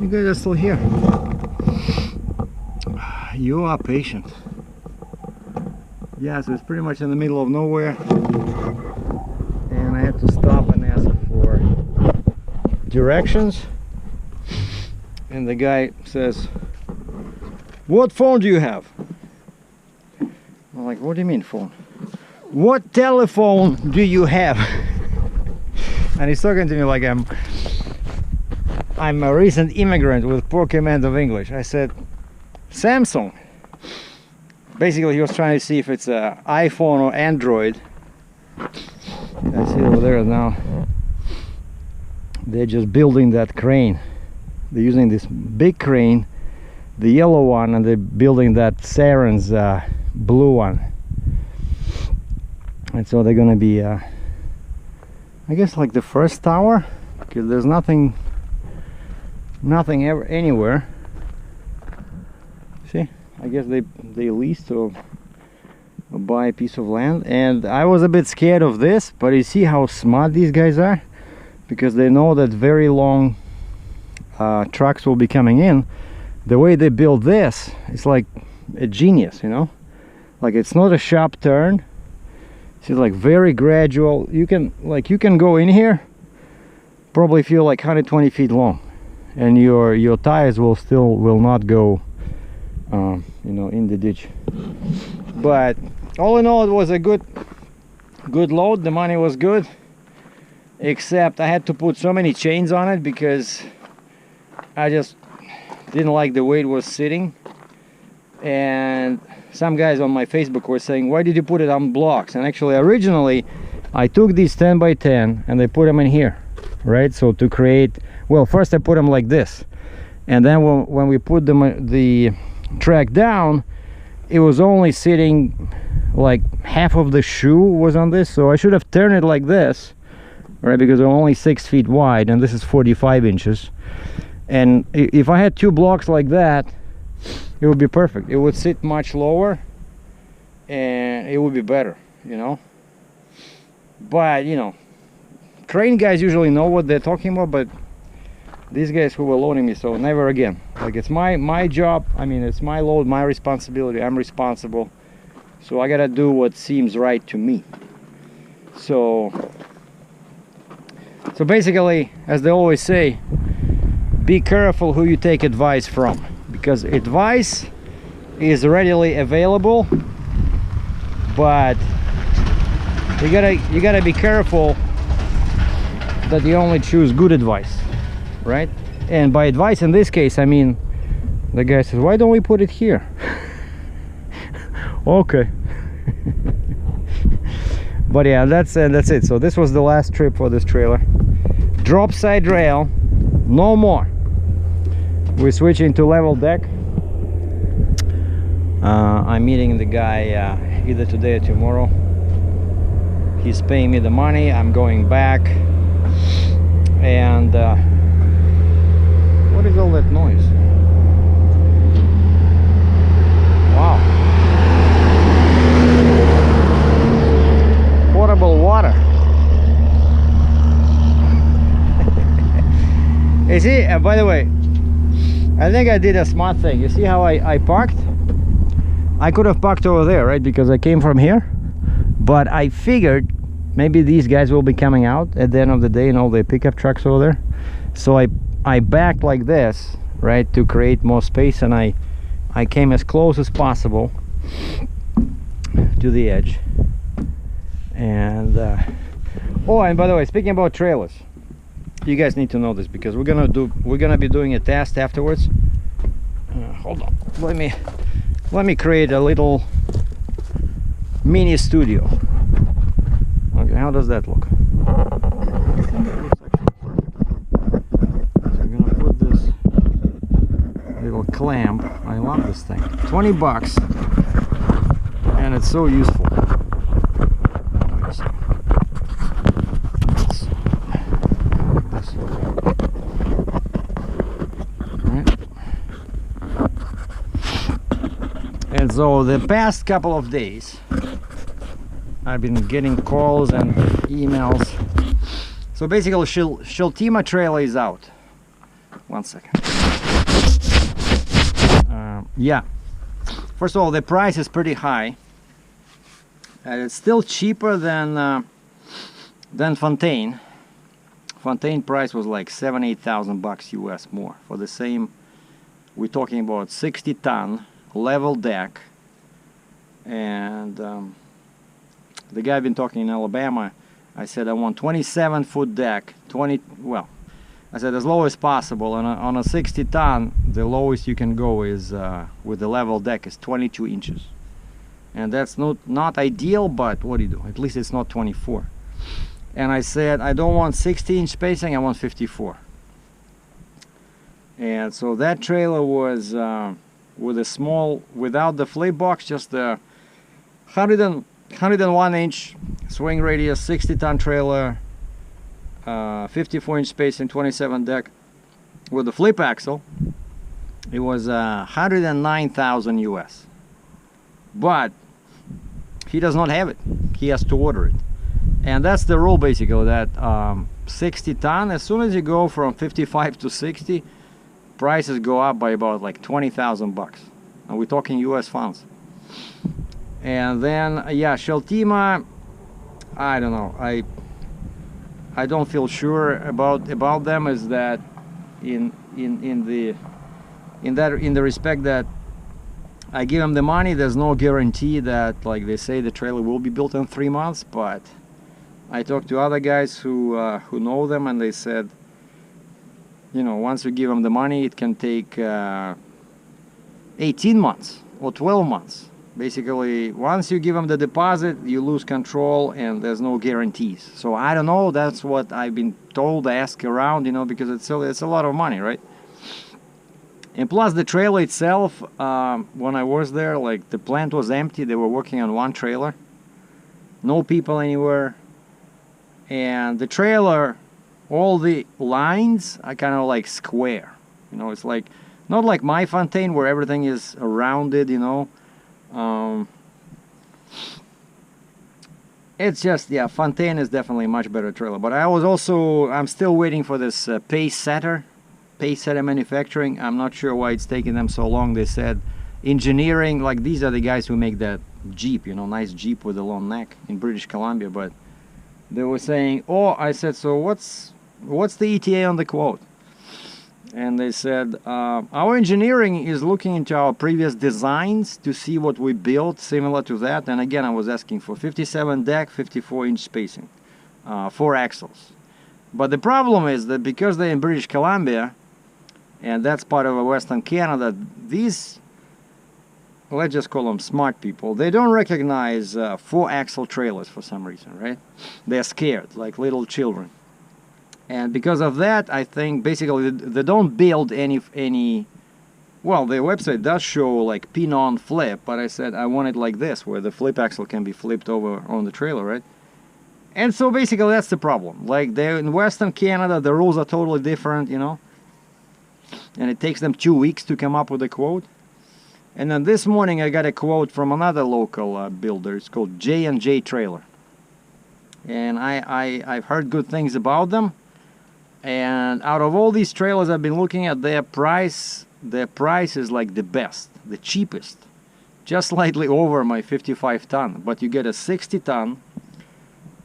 You guys are still here. You are patient. Yeah, so it's pretty much in the middle of nowhere, and I had to stop and ask for directions, and the guy says, "What phone do you have?" I'm like, "What do you mean phone? What telephone do you have?" And he's talking to me like I'm a recent immigrant with poor command of English. I said, "Samsung." Basically, he was trying to see if it's an iPhone or Android. I see over there now. They're just building that crane. They're using this big crane, the yellow one, and they're building that Saren's blue one. And so they're gonna be, I guess, like the first tower, because there's nothing ever anywhere. See, I guess they leased or buy a piece of land, and I was a bit scared of this, but you see how smart these guys are, because they know that very long trucks will be coming in. The way they build this, it's like a genius, you know, like it's not a sharp turn. It's like very gradual. You can go in here, probably feel like 120 feet long, and your tires will not go you know, in the ditch. But all in all, it was a good load. The money was good, except I had to put so many chains on it because I just didn't like the way it was sitting. And some guys on my Facebook were saying, why did you put it on blocks? And actually, originally I took these 10 by 10 and I put them in here, right? So to create, well, first I put them like this, and then when we put the track down, it was only sitting like half of the shoe was on this. So I should have turned it like this, right? Because they're only 6 feet wide and this is 45 inches. And if I had two blocks like that, it would be perfect. It would sit much lower and it would be better, you know. But you know, crane guys usually know what they're talking about, but these guys who were loading me, so never again. Like, it's my job. I mean, it's my load, my responsibility. I'm responsible, so I gotta do what seems right to me. So basically, as they always say, be careful who you take advice from, because advice is readily available, but you gotta be careful that you only choose good advice, right? And by advice in this case, I mean, the guy says, why don't we put it here? Okay. But yeah, that's it. So this was the last trip for this trailer. Drop side rail, no more. We're switching to level deck. I'm meeting the guy either today or tomorrow. He's paying me the money. I'm going back. And what is all that noise? Wow. Portable water. You see, by the way, I think I did a smart thing. You see how I parked? I could have parked over there, right? Because I came from here. But I figured maybe these guys will be coming out at the end of the day and all the pickup trucks over there. So I backed like this, right, to create more space, and I came as close as possible to the edge. And oh, and by the way, speaking about trailers, you guys need to know this because we're gonna be doing a test afterwards. Hold on, let me create a little mini studio. Okay, how does that look? So I'm gonna put this little clamp. I love this thing. 20 bucks, and it's so useful. And so the past couple of days I've been getting calls and emails. So basically Shiltima trailer is out. One second. Yeah, first of all, the price is pretty high. It's still cheaper than Fontaine. Fontaine price was like 7,000-8,000 bucks US more for the same. We're talking about 60-ton level deck. And the guy I've been talking in Alabama, I said I want 27-foot deck, I said as low as possible, and on a 60-ton the lowest you can go is with the level deck is 22 inches, and that's not ideal, but what do you do? At least it's not 24. And I said I don't want 60-inch spacing, I want 54. And so that trailer was with a small, without the flip box, just the 101-inch swing radius, 60-ton trailer, 54-inch spacing, 27 deck with the flip axle. It was 109,000 US. But he does not have it. He has to order it. And that's the rule basically, that 60-ton, as soon as you go from 55 to 60, prices go up by about like 20,000 bucks. And we're talking US funds. And then, yeah, Sheltima, I don't know. I don't feel sure about them. Is that in the respect that I give them the money, there's no guarantee that, like they say, the trailer will be built in 3 months. But I talked to other guys who know them, and they said, you know, once you give them the money, it can take 18 months or 12 months. Basically, once you give them the deposit, you lose control, and there's no guarantees. So I don't know. That's what I've been told. Ask around, you know, because it's a lot of money, right? And plus the trailer itself, when I was there, like the plant was empty. They were working on one trailer, no people anywhere, and the trailer, all the lines are kind of like square. You know, it's like not like my Fontaine where everything is rounded. You know. It's just, yeah, Fontaine is definitely a much better trailer. But I'm still waiting for this pace setter manufacturing. I'm not sure why it's taking them so long. They said engineering, like these are the guys who make that Jeep, you know, nice Jeep with a long neck in British Columbia. But they were saying, oh, I said, so what's the ETA on the quote? And they said, our engineering is looking into our previous designs to see what we built similar to that. And again, I was asking for 57 deck, 54-inch spacing, 4 axles. But the problem is that because they're in British Columbia, and that's part of Western Canada, these, let's just call them smart people, they don't recognize 4-axle trailers for some reason, right? They're scared, like little children. And because of that, I think basically they don't build any. Well, their website does show like pin-on flip, but I said I want it like this, where the flip axle can be flipped over on the trailer, right? And so basically that's the problem. Like they're in Western Canada, the rules are totally different, you know. And it takes them 2 weeks to come up with a quote. And then this morning I got a quote from another local builder. It's called J&J Trailer. And I've heard good things about them. And out of all these trailers I've been looking at, their price is like the best, the cheapest, just slightly over my 55-ton. But you get a 60-ton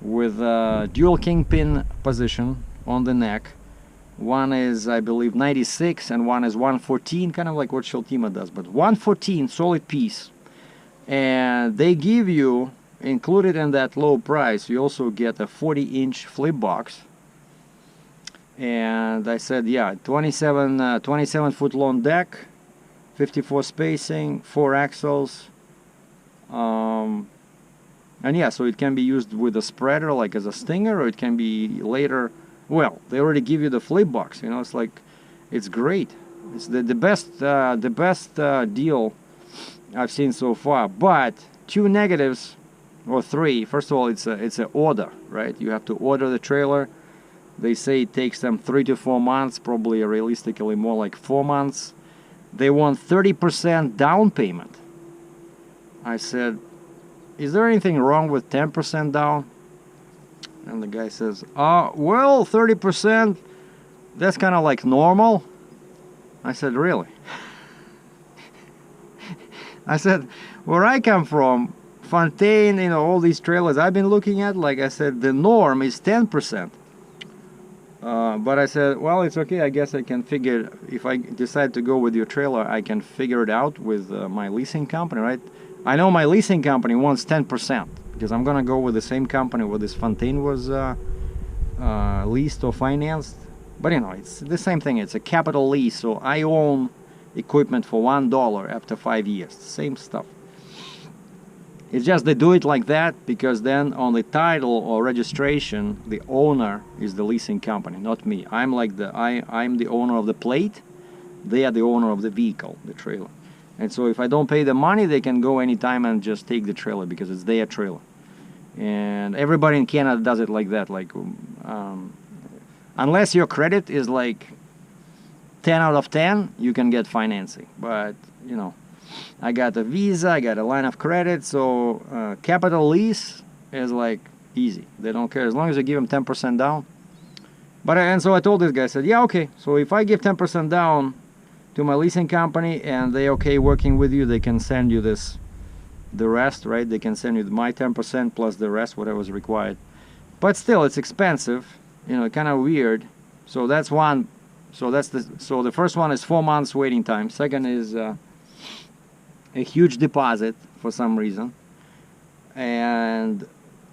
with a dual kingpin position on the neck. One is, I believe, 96 and one is 114, kind of like what Sheltima does, but 114 solid piece. And they give you, included in that low price, you also get a 40-inch flip box. And I said, yeah, 27 foot long deck, 54 spacing, 4 axles, and yeah, so it can be used with a spreader like as a stinger, or it can be later. Well, they already give you the flip box, you know. It's like, it's great. It's the best deal I've seen so far. But 2 negatives, or 3. First of all, it's an order, right? You have to order the trailer. They say it takes them 3 to 4 months, probably realistically more like 4 months. They want 30% down payment. I said, is there anything wrong with 10% down? And the guy says, well, 30%, that's kind of like normal. I said, really? I said, where I come from, Fontaine, you know, all these trailers I've been looking at, like I said, the norm is 10%. But I said, well, it's okay. I guess I can figure, if I decide to go with your trailer, I can figure it out with my leasing company, right? I know my leasing company wants 10% because I'm going to go with the same company where this Fontaine was leased or financed. But, you know, it's the same thing. It's a capital lease, so I own equipment for $1 after 5 years. Same stuff. It's just they do it like that because then on the title or registration, the owner is the leasing company, not me. I'm like I'm the owner of the plate. They are the owner of the vehicle, the trailer. And so if I don't pay the money, they can go anytime and just take the trailer because it's their trailer. And everybody in Canada does it like that. Like, unless your credit is like 10 out of 10, you can get financing. But, you know, I got a visa, I got a line of credit, so capital lease is like easy. They don't care as long as you give them 10% down. But and so I told this guy, I said, yeah, okay. So if I give 10% down, to my leasing company and they okay working with you, they can send you the rest, right? They can send you my 10% plus the rest, whatever is required. But still, it's expensive, you know, kind of weird. So that's one. So the first one is 4 months waiting time. Second is a huge deposit for some reason. And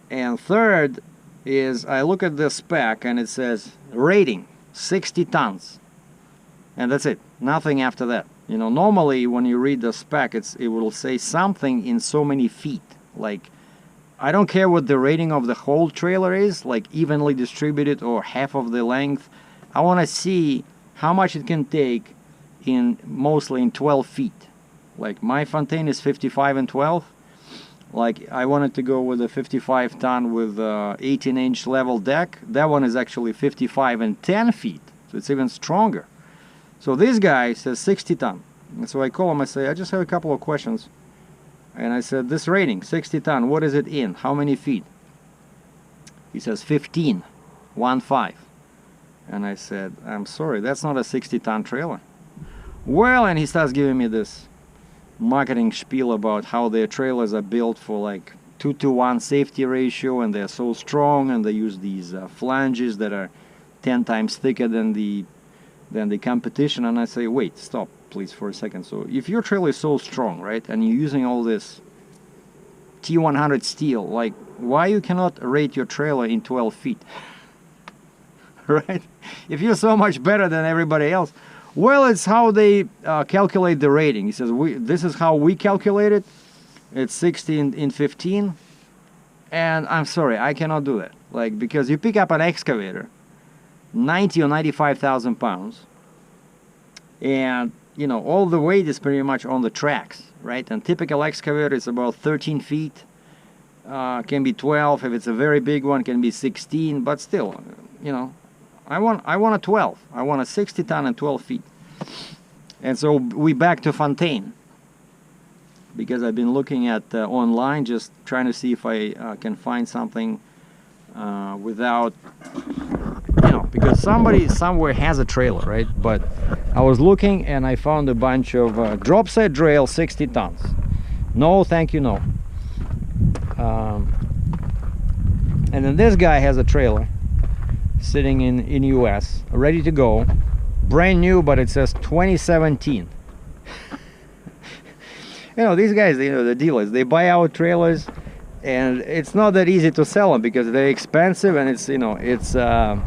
third is I look at the spec and it says rating 60 tons. And that's it. Nothing after that. You know, normally when you read the spec, it will say something in so many feet. Like, I don't care what the rating of the whole trailer is, like evenly distributed or half of the length. I want to see how much it can take mostly in 12 feet. Like my Fontaine is 55 and 12. Like I wanted to go with a 55 ton with 18-inch level deck. That one is actually 55 and 10 feet. So it's even stronger. So this guy says 60 ton. And so I call him, I say, I just have a couple of questions. And I said, this rating, 60 ton, what is it in? How many feet? He says 15, 1-5. And I said, I'm sorry, that's not a 60 ton trailer. Well, and he starts giving me this marketing spiel about how their trailers are built for like 2-to-1 safety ratio and they're so strong and they use these flanges that are 10 times thicker than the competition. And I say, wait, stop please for a second. So if your trailer is so strong, right, and you're using all this T100 steel, like why you cannot rate your trailer in 12 feet? Right? If you're so much better than everybody else. Well, it's how they calculate the rating. He says, this is how we calculate it. It's 60 in 15. And I'm sorry, I cannot do that. Like, because you pick up an excavator, 90 or 95,000 pounds, and you know, all the weight is pretty much on the tracks, right? And typical excavator is about 13 feet, can be 12. If it's a very big one, can be 16. But still, you know, I want a 12. I want a 60 ton and 12 feet. And so we back to Fontaine, because I've been looking at online, just trying to see if I can find something without, you know, because somebody somewhere has a trailer, right? But I was looking and I found a bunch of drop set rail 60 tons. No, thank you, no. And then this guy has a trailer sitting in US, ready to go, brand new, but it says 2017. You know, these guys, you know, the dealers, they buy our trailers, and it's not that easy to sell them because they're expensive, and it's, you know, it's a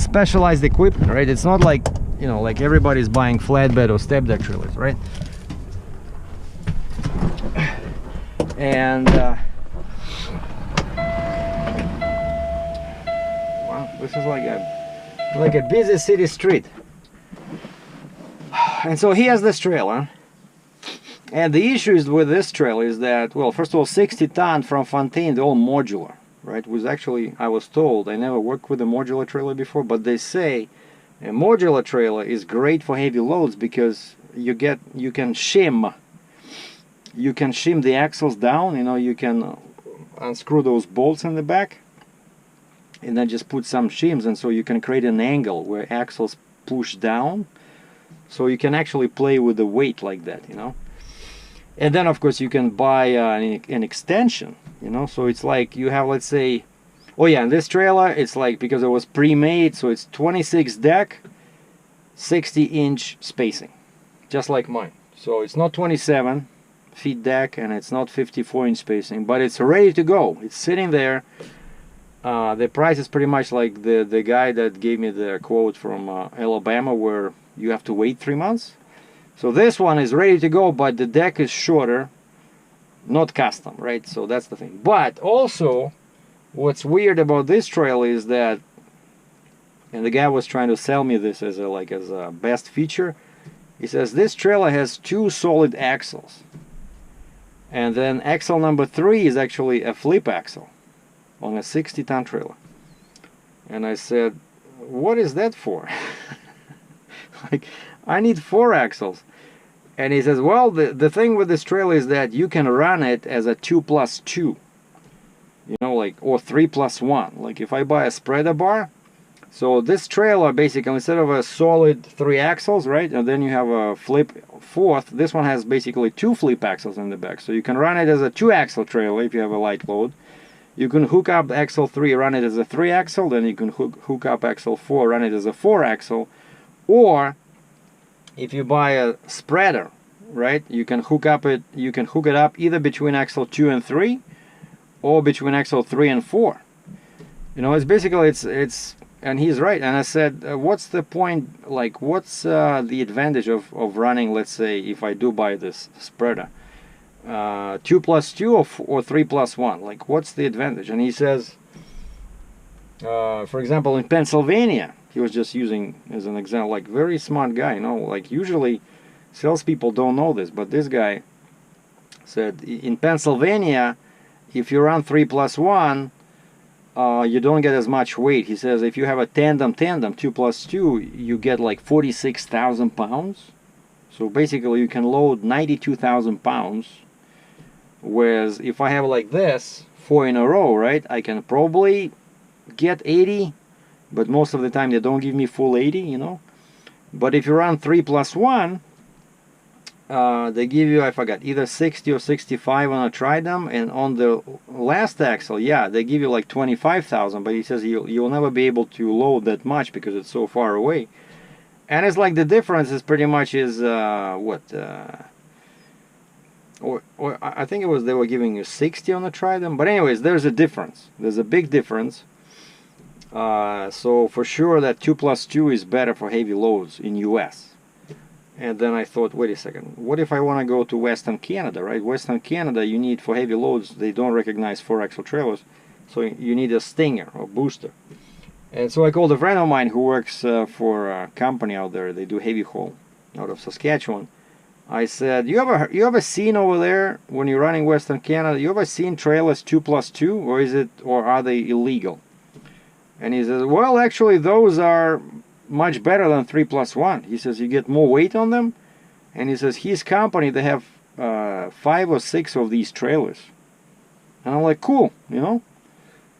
specialized equipment, right? It's not like, you know, like everybody's buying flatbed or step deck trailers, right? And wow, this is like a busy city street. And so he has this trailer. And the issues with this trailer is that, well, first of all, 60 ton from Fontaine, they're all modular, right? Was actually, I was told, I never worked with a modular trailer before, but they say a modular trailer is great for heavy loads because you can shim the axles down, you know, you can unscrew those bolts in the back and then just put some shims, and so you can create an angle where axles push down, so you can actually play with the weight like that, you know. And then of course you can buy an extension, you know, so it's like you have, let's say, oh yeah, and this trailer, it's like, because it was pre-made, so it's 26 deck, 60-inch spacing, just like mine. So it's not 27 feet deck and it's not 54-inch spacing, but it's ready to go. It's sitting there. The price is pretty much like the guy that gave me the quote from Alabama, where you have to wait 3 months. So this one is ready to go, but the deck is shorter, not custom, right? So that's the thing. But also, what's weird about this trailer is that, and the guy was trying to sell me this as a best feature. He says this trailer has 2 solid axles, and then axle number 3 is actually a flip axle on a 60-ton trailer. And I said, what is that for? Like, I need 4 axles. And he says, well, the thing with this trailer is that you can run it as a 2+2, you know, like, or 3+1. Like if I buy a spreader bar, So this trailer basically, instead of a solid 3 axles, right, and then you have a flip fourth, this one has basically 2 flip axles in the back. So you can run it as a 2-axle trailer if you have a light load. You can hook up axle 3, run it as a 3-axle, then you can hook up axle 4, run it as a 4-axle. Or if you buy a spreader, right, you can hook it up either between axle 2 and 3 or between axle 3 and 4. You know, it's basically it's and he's right. And I said, what's the point, like what's the advantage of running, let's say if I do buy this spreader, 2 plus 2 or 3 plus 1, like what's the advantage? And he says, for example, in Pennsylvania, he was just using as an example, like very smart guy, you know, like usually salespeople don't know this, but this guy said in Pennsylvania, if you run 3 plus 1, you don't get as much weight. He says if you have a tandem 2 plus 2, you get like 46,000 pounds. So basically you can load 92,000 pounds. Whereas if I have like this 4 in a row, right, I can probably get 80, but most of the time they don't give me full 80, you know. But if you run 3 plus 1, they give you, I forgot, either 60 or 65 on a tridem, and on the last axle, yeah, they give you like 25,000, but he says you'll never be able to load that much because it's so far away. And it's like the difference is pretty much is or I think it was they were giving you 60 on the tridem, but anyways, there's a difference. There's a big difference. So for sure that 2 plus 2 is better for heavy loads in US. And then I thought, wait a second, what if I want to go to Western Canada, right? Western Canada, you need, for heavy loads, they don't recognize 4-axle trailers, so you need a stinger or booster. And so I called a friend of mine who works for a company out there. They do heavy haul out of Saskatchewan. I said, you ever seen over there when you're running Western Canada, you ever seen trailers 2 plus 2, or are they illegal? And he says, well, actually those are much better than 3 plus 1. He says you get more weight on them, and he says his company, they have 5 or 6 of these trailers. And I'm like, cool, you know.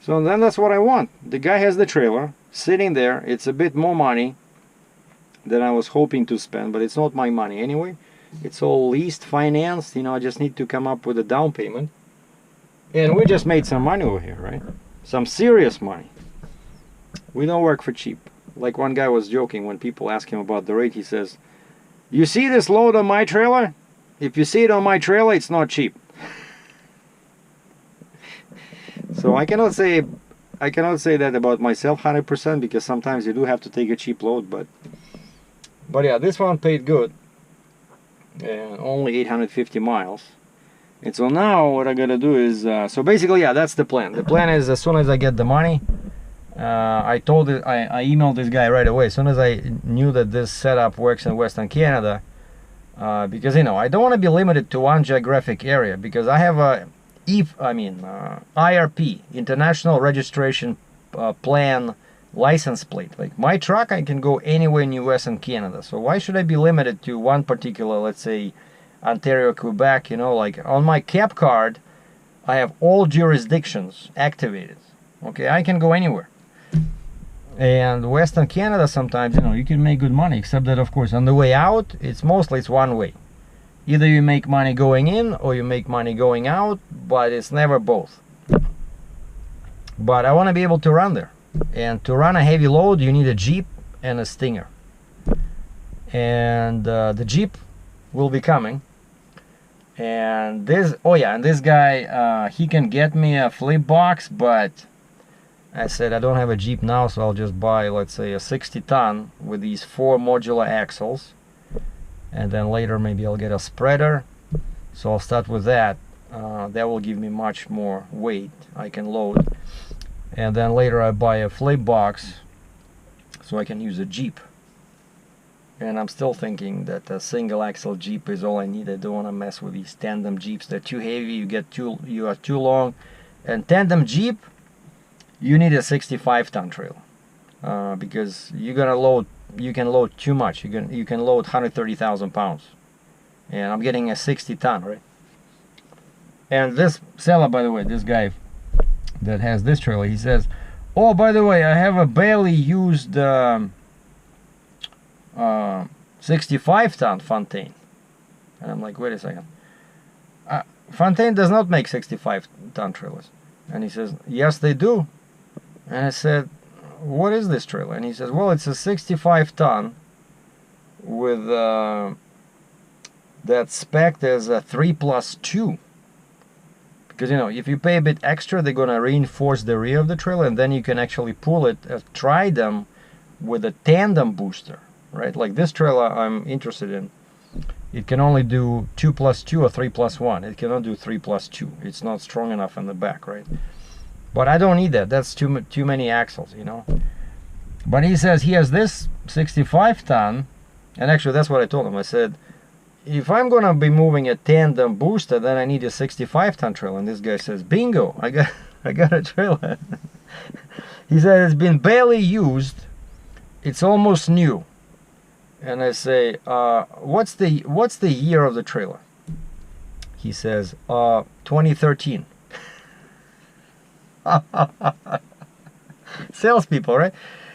So then that's what I want. The guy has the trailer sitting there. It's a bit more money than I was hoping to spend, but it's not my money anyway. It's all leased, financed, you know. I just need to come up with a down payment, and we just made some money over here, right? Some serious money. We don't work for cheap. Like one guy was joking when people ask him about the rate, he says, you see this load on my trailer? If you see it on my trailer, it's not cheap. So I cannot say that about myself 100%, because sometimes you do have to take a cheap load, but yeah, this one paid good, and only 850 miles. And so now what I gotta do is, so basically, yeah, that's the plan. The plan is, as soon as I get the money, I emailed this guy right away as soon as I knew that this setup works in Western Canada, because, you know, I don't want to be limited to one geographic area, because I have a IRP, International Registration Plan license plate. Like my truck, I can go anywhere in US and Canada, so why should I be limited to one particular, let's say Ontario, Quebec, you know? Like on my CAP card I have all jurisdictions activated. Okay, I can go anywhere. And Western Canada, sometimes, you know, you can make good money, except that of course on the way out it's one way. Either you make money going in or you make money going out, but it's never both. But I want to be able to run there, and to run a heavy load you need a Jeep and a Stinger, and the Jeep will be coming. And this, oh yeah, and this guy, he can get me a flip box, but I said I don't have a Jeep now, so I'll just buy, let's say, a 60-ton with these 4 modular axles, and then later maybe I'll get a spreader. So I'll start with that. That will give me much more weight I can load, and then later I buy a flip box so I can use a Jeep. And I'm still thinking that a single axle Jeep is all I need. I don't want to mess with these tandem Jeeps. They're too heavy, you are too long. And tandem Jeep, you need a 65-ton trailer, because you can load too much. You can load 130,000 pounds, and I'm getting a 60-ton, right? And this seller, by the way, this guy that has this trailer, he says, Oh, by the way, I have a barely used 65-ton Fontaine. And I'm like, wait a second. Fontaine does not make 65-ton trailers. And he says, yes, they do. And I said, what is this trailer? And he says, well, it's a 65-ton with that spec as a 3+2. Because, you know, if you pay a bit extra, they're going to reinforce the rear of the trailer, and then you can actually pull it, try them with a tandem booster, right? Like this trailer I'm interested in. It can only do 2+2 or 3+1. It cannot do 3+2. It's not strong enough in the back, right? But I don't need that. That's too many axles, you know. But he says he has this 65-ton, and actually that's what I told him. I said, if I'm gonna be moving a tandem booster, then I need a 65-ton trailer. And this guy says, bingo, I got a trailer. He said it's been barely used. It's almost new. And I say, what's the year of the trailer? He says, 2013. Salespeople, right?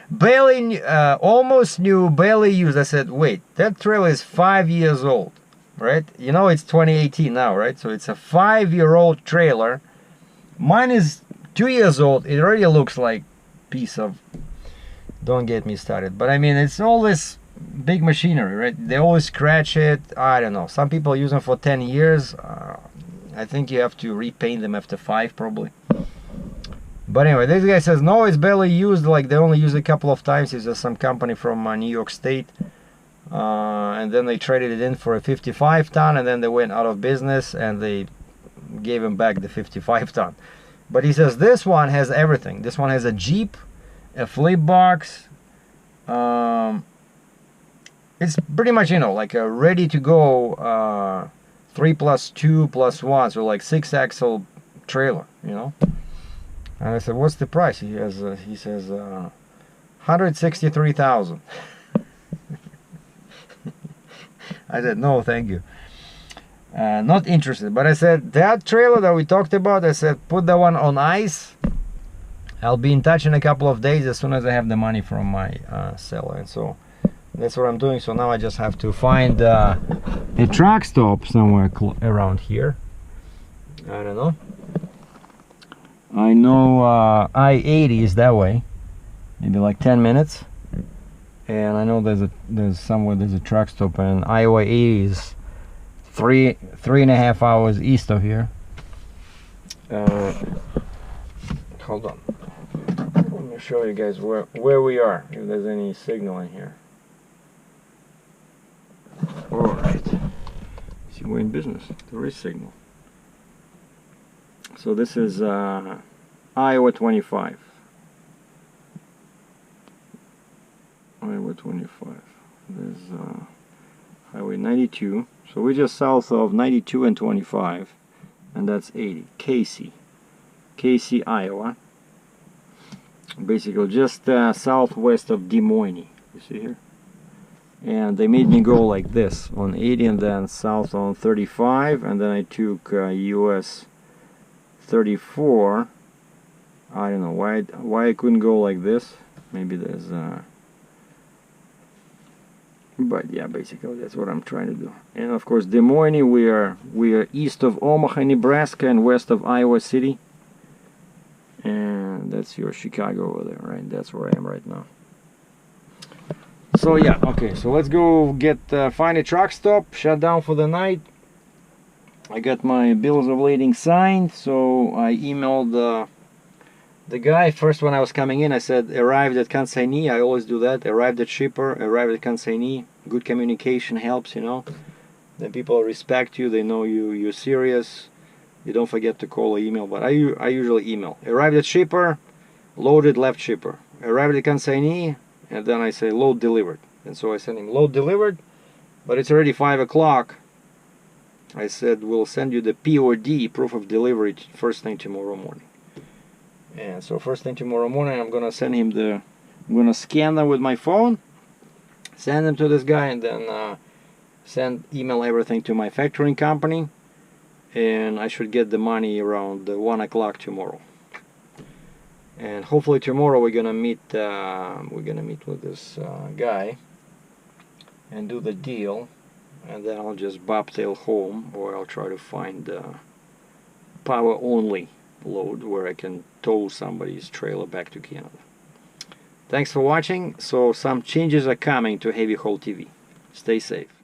Barely, almost new, barely used. I said, wait, that trailer is 5 years old, right? You know, it's 2018 now, right? So it's a 5-year-old trailer. Mine is 2 years old. It already looks like piece of, don't get me started. But I mean, it's all this big machinery, right? They always scratch it. I don't know. Some people use them for 10 years. I think you have to repaint them after 5 probably. But anyway, this guy says, no, it's barely used. Like they only use it a couple of times. It's just some company from New York State. And then they traded it in for a 55-ton, and then they went out of business and they gave him back the 55-ton. But he says this one has everything. This one has a Jeep, a flip box. It's pretty much, you know, like a ready to go 3+2+1, so like 6-axle trailer, you know. And I said, what's the price? He says 163,000. I said, no, thank you. Not interested. But I said, that trailer that we talked about, I said, put that one on ice. I'll be in touch in a couple of days as soon as I have the money from my seller. And so that's what I'm doing. So now I just have to find a truck stop somewhere around here. I don't know. I know I-80 is that way, maybe like 10 minutes. And I know there's a truck stop, and Iowa 80 is three and a half hours east of here. Hold on. Let me show you guys where we are, if there's any signal in here. Alright. See, we're in business. There is signal. So this is Iowa 25. Iowa 25. There's Highway 92. So we're just south of 92 and 25. And that's 80. Casey, Iowa. Basically just southwest of Des Moines. You see here? And they made me go like this on 80 and then south on 35. And then I took US 34. I don't know why I couldn't go like this. Maybe there's but yeah, basically that's what I'm trying to do. And of course Des Moines, we are east of Omaha, Nebraska, and west of Iowa City. And that's your Chicago over there, right? That's where I am right now. So yeah, okay, so let's go get find a truck stop, shut down for the night. I got my bills of lading signed, so I emailed the guy. First, when I was coming in, I said arrived at consignee. I always do that. Arrived at shipper, arrived at consignee. Good communication helps, you know. Then people respect you. They know you're serious. You don't forget to call or email, but I usually email. Arrived at shipper, loaded, left shipper. Arrived at consignee, and then I say load delivered. And so I send him load delivered, but it's already 5 o'clock. I said we'll send you the POD, proof of delivery, first thing tomorrow morning. And so first thing tomorrow morning, I'm gonna send him I'm gonna scan them with my phone, send them to this guy, and then email everything to my factoring company, and I should get the money around 1 o'clock tomorrow. And hopefully tomorrow we're gonna meet with this guy and do the deal, and then I'll just bobtail home, or I'll try to find power only load where I can tow somebody's trailer back to Canada. Thanks for watching. So some changes are coming to Heavy Haul TV. Stay safe.